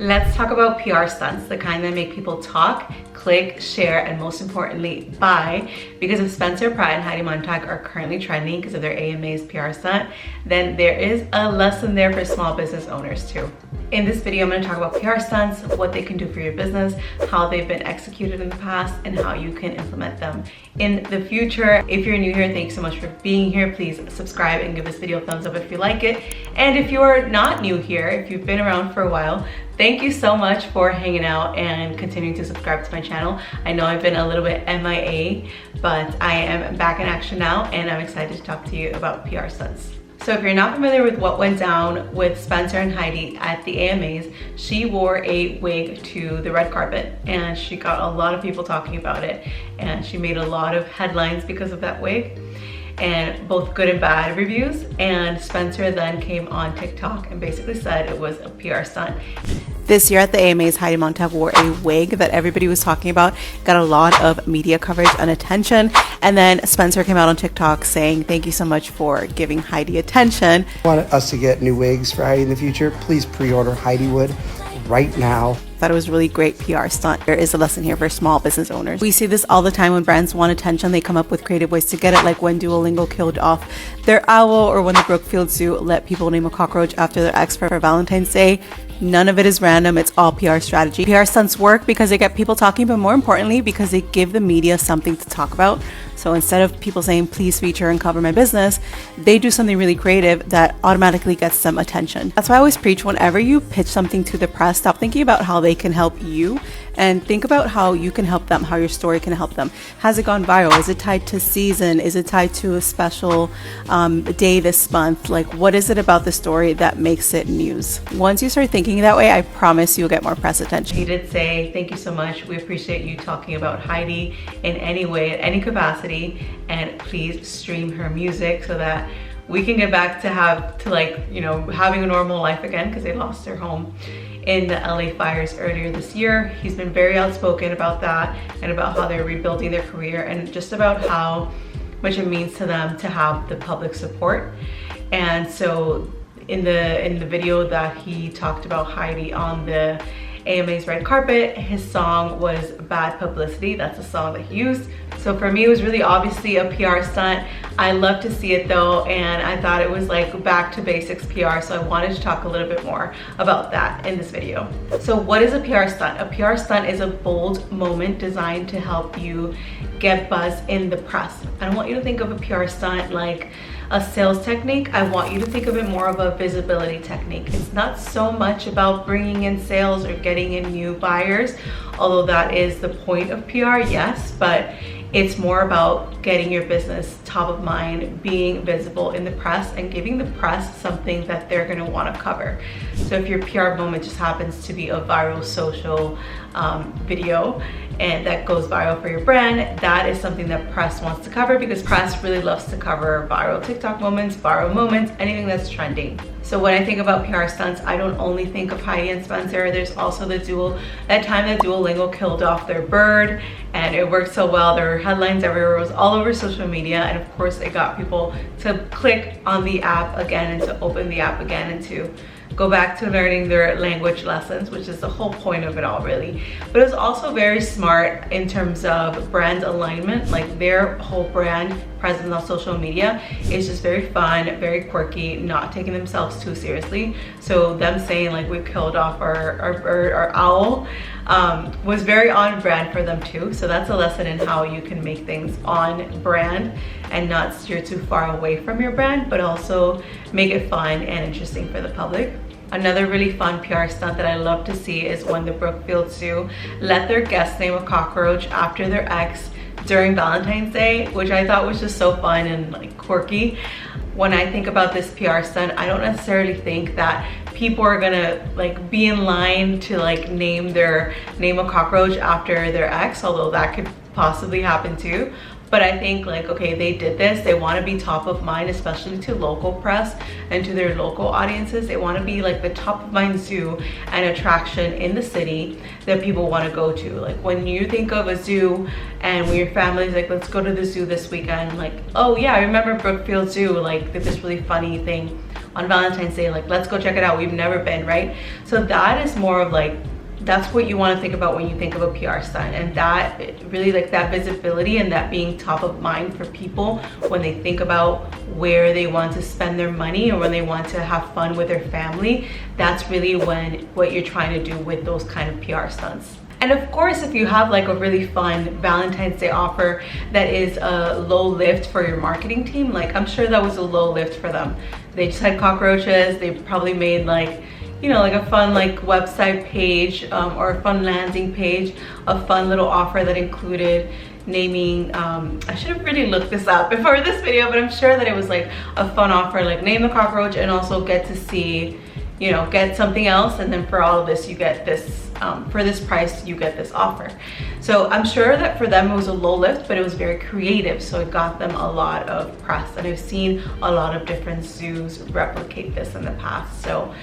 Let's talk about PR stunts, the kind that make people talk, click, share, and most importantly, buy. Because if Spencer Pratt and Heidi Montag are currently trending because of their AMA's PR stunt, then there is a lesson there for small business owners too. In this video, I'm going to talk about PR stunts, what they can do for your business, how they've been executed in the past, and how you can implement them in the future. If you're new here, thanks so much for being here. Please subscribe and give this video a thumbs up if you like it. And if you're not new here, if you've been around for a while, thank you so much for hanging out and continuing to subscribe to my channel. I know I've been a little bit MIA, but I am back in action now and I'm excited to talk to you about PR stunts. So if you're not familiar with what went down with Spencer and Heidi at the AMAs, she wore a wig to the red carpet and she got a lot of people talking about it, and she made a lot of headlines because of that wig, and both good and bad reviews. And Spencer then came on TikTok and basically said it was a PR stunt. This year at the AMAs, Heidi Montag wore a wig that everybody was talking about, got a lot of media coverage and attention, and then Spencer came out on TikTok saying thank you so much for giving Heidi attention. Want us to get new wigs for Heidi in the future? Please pre-order Heidiwood right now. Thought it was a really great PR stunt. There is a lesson here for small business owners. We see this all the time when brands want attention. They come up with creative ways to get it, like when Duolingo killed off their owl, or when the Brookfield Zoo let people name a cockroach after their ex for Valentine's Day. None of it is random. It's all PR strategy. PR stunts work because they get people talking, but more importantly, because they give the media something to talk about. So instead of people saying, please feature and cover my business, they do something really creative that automatically gets them attention. That's why I always preach, whenever you pitch something to the press, stop thinking about how they can help you and think about how you can help them, how your story can help them. Has it gone viral? Is it tied to season? Is it tied to a special day this month? Like, what is it about the story that makes it news? Once you start thinking that way, I promise you'll get more press attention. He did say, thank you so much. We appreciate you talking about Heidi in any way, in any capacity, and please stream her music so that we can get back to having a normal life again, because they lost their home in the LA fires earlier this year. He's been very outspoken about that and about how they're rebuilding their career and just about how much it means to them to have the public support. And so in the video that he talked about Heidi on the AMA's red carpet, his song was Bad Publicity. That's the song that he used. So for me, it was really obviously a PR stunt. I love to see it though, and I thought it was like back to basics PR, so I wanted to talk a little bit more about that in this video. So what is a PR stunt? A PR stunt is a bold moment designed to help you get buzz in the press. I don't want you to think of a PR stunt like a sales technique. I want you to think of it more of a visibility technique. It's not so much about bringing in sales or getting in new buyers, although that is the point of PR, yes, but it's more about getting your business top of mind, being visible in the press, and giving the press something that they're gonna wanna cover. So if your PR moment just happens to be a viral social video and that goes viral for your brand, that is something that press wants to cover, because press really loves to cover viral TikTok moments, viral moments, anything that's trending. So when I think about PR stunts, I don't only think of Heidi and Spencer. There's also that time that Duolingo killed off their bird, and it worked so well. There were headlines everywhere. It was all over social media, and of course it got people to click on the app again and to open the app again and to go back to learning their language lessons, which is the whole point of it all, really. But it was also very smart in terms of brand alignment. Like, their whole brand presence on social media is just very fun, very quirky, not taking themselves too seriously. So them saying like we've killed off our owl was very on brand for them too. So that's a lesson in how you can make things on brand and not steer too far away from your brand, but also make it fun and interesting for the public. Another really fun PR stunt that I love to see is when the Brookfield Zoo let their guests name a cockroach after their ex during Valentine's Day, which I thought was just so fun and like quirky. When I think about this PR stunt, I don't necessarily think that people are gonna like be in line to like name a cockroach after their ex, although that could possibly happen too. But I think like, okay, they did this, they want to be top of mind, especially to local press and to their local audiences. They want to be like the top of mind zoo and attraction in the city that people want to go to. Like, when you think of a zoo and when your family's like, let's go to the zoo this weekend, like, oh yeah, I remember Brookfield Zoo like did this really funny thing on Valentine's Day, like, let's go check it out, we've never been, right? So that is more of like, that's what you want to think about when you think of a PR stunt, and that really, like, that visibility and that being top of mind for people when they think about where they want to spend their money or when they want to have fun with their family. That's really what you're trying to do with those kind of PR stunts. And of course, if you have like a really fun Valentine's Day offer that is a low lift for your marketing team, like, I'm sure that was a low lift for them. They just had cockroaches. They probably made like, you know, like a fun like website page or a fun landing page, a fun little offer that included naming, I should have really looked this up before this video, but I'm sure that it was like a fun offer, like name the cockroach and also get to see, you know, get something else, and then for all of this you get this, for this price you get this offer. So I'm sure that for them it was a low lift, but it was very creative, so it got them a lot of press, and I've seen a lot of different zoos replicate this in the past. So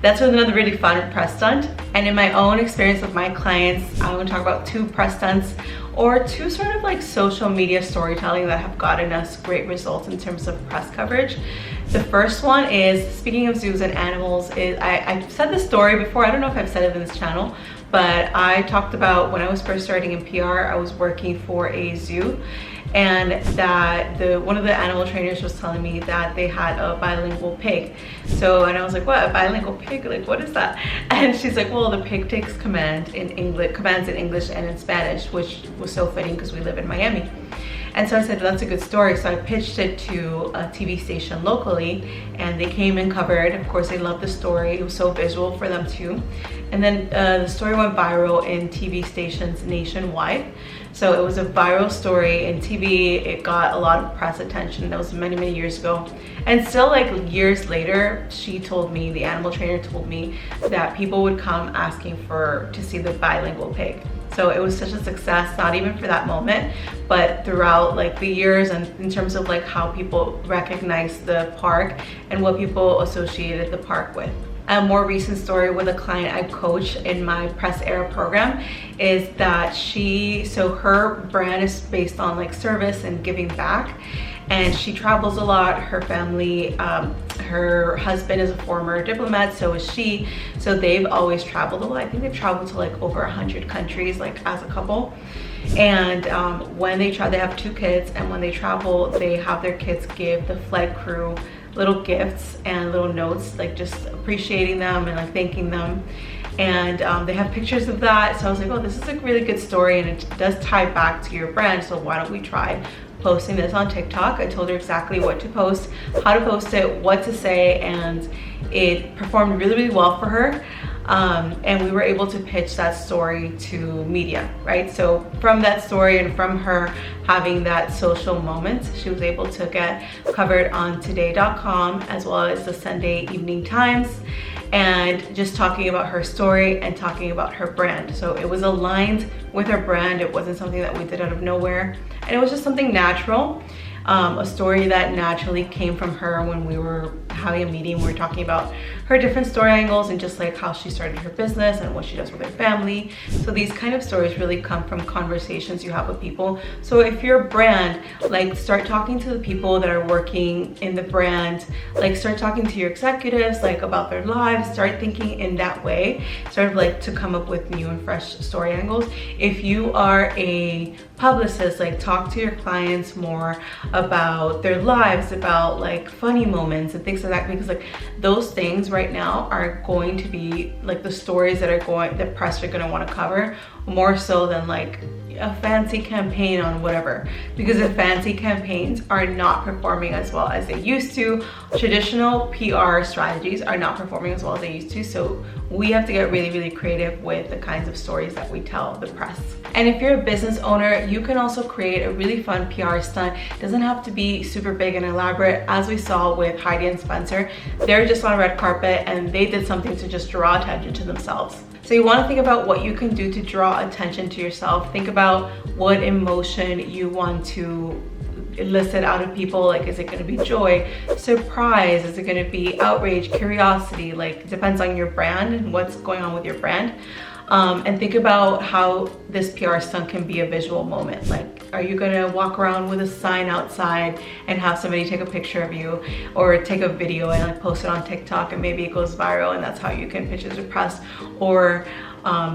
that's another really fun press stunt. And in my own experience with my clients, I want to talk about 2 press stunts, or 2 sort of like social media storytelling that have gotten us great results in terms of press coverage. The first one is, speaking of zoos and animals, is I've said this story before, I don't know if I've said it in this channel, but I talked about when I was first starting in PR, I was working for a zoo, and that one of the animal trainers was telling me that they had a bilingual pig. So, and I was like, what, a bilingual pig? Like, what is that? And she's like, well, the pig takes commands in English and in Spanish, which was so fitting because we live in Miami. And so I said, that's a good story. So I pitched it to a TV station locally, and they came and covered. Of course, they loved the story. It was so visual for them too. And then the story went viral in TV stations nationwide. So it was a viral story in TV. It got a lot of press attention. That was many, many years ago. And still, like, years later, she told me, the animal trainer told me, that people would come asking to see the bilingual pig. So it was such a success, not even for that moment, but throughout like the years, and in terms of like how people recognized the park and what people associated the park with. A more recent story with a client I coach in my Press Era program is that her brand is based on like service and giving back, and she travels a lot. Her family, her husband is a former diplomat, so is she. So they've always traveled a lot. I think they've traveled to like over 100 countries, like as a couple. And when they travel, they have 2 kids, and when they travel, they have their kids give the flight crew little gifts and little notes, like just appreciating them and like thanking them. And they have pictures of that. So I was like, oh, this is a really good story, and it does tie back to your brand. So why don't we try posting this on TikTok? I told her exactly what to post, how to post it, what to say, and it performed really, really well for her. And we were able to pitch that story to media, right? So from that story and from her having that social moment, she was able to get covered on today.com as well as the Sunday Evening Times, and just talking about her story and talking about her brand. So it was aligned with her brand. It wasn't something that we did out of nowhere, and it was just something natural. A story that naturally came from her when we were having a meeting. We were talking about her different story angles and just like how she started her business and what she does with her family. So these kind of stories really come from conversations you have with people. So if you're a brand, like, start talking to the people that are working in the brand, like start talking to your executives like about their lives, start thinking in that way, sort of like to come up with new and fresh story angles. If you are a publicist, like talk to your clients more about their lives, about like funny moments and things like that, because like those things right now are going to be like the stories that press are going to want to cover, more so than like a fancy campaign on whatever, because the fancy campaigns are not performing as well as they used to. Traditional PR strategies are not performing as well as they used to, so we have to get really, really creative with the kinds of stories that we tell the press. And if you're a business owner, you can also create a really fun PR stunt. It doesn't have to be super big and elaborate. As we saw with Heidi and Spencer, they're just on a red carpet and they did something to just draw attention to themselves. So you want to think about what you can do to draw attention to yourself. Think about what emotion you want to elicit out of people. Like, is it going to be joy, surprise? Is it going to be outrage, curiosity? Like, it depends on your brand and what's going on with your brand. And think about how this PR stunt can be a visual moment. Like, are you gonna walk around with a sign outside and have somebody take a picture of you, or take a video and like post it on TikTok and maybe it goes viral and that's how you can pitch it to press, or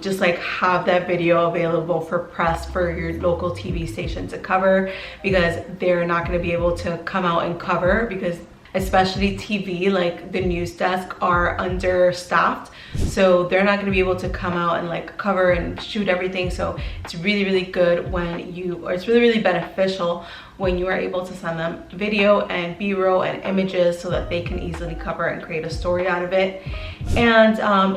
just like have that video available for press for your local TV station to cover, because they're not going to be able to come out and cover, because especially TV, like the news desk are understaffed, so they're not going to be able to come out and like cover and shoot everything. So it's really good when you, or it's really beneficial when you are able to send them video and b-roll and images so that they can easily cover and create a story out of it. And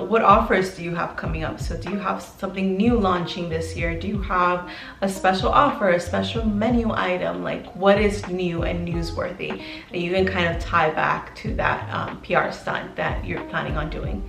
what offers do you have coming up? So do you have something new launching this year? Do you have a special offer, a special menu item? Like, what is new and newsworthy that you can kind of tie back to that PR stunt that you're planning on doing?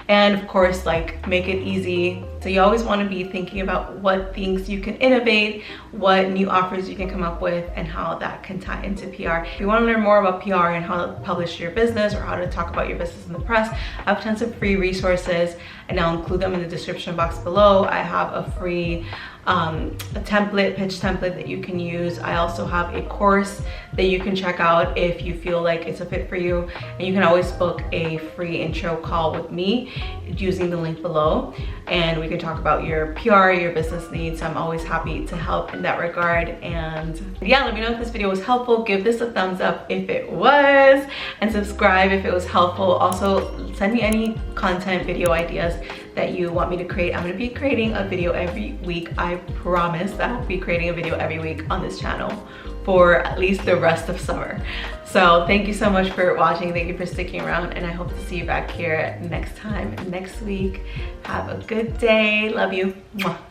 And of course, like, make it easy. So you always want to be thinking about what things you can innovate, what new offers you can come up with, and how that can tie into PR. If you want to learn more about PR and how to publish your business, or how to talk about your business in the press, I have tons of free resources, and I'll include them in the description box below. I have a free pitch template that you can use. I also have a course that you can check out if you feel like it's a fit for you, and you can always book a free intro call with me using the link below, and we can talk about your PR, your business needs. I'm always happy to help in that regard. And yeah, let me know if this video was helpful. Give this a thumbs up if it was, and subscribe if it was helpful. Also, send me any content video ideas that you want me to create. I'm gonna be creating a video every week. I promise that I'll be creating a video every week on this channel for at least the rest of summer. So thank you so much for watching. Thank you for sticking around, and I hope to see you back here next time, next week. Have a good day. Love you. Mwah.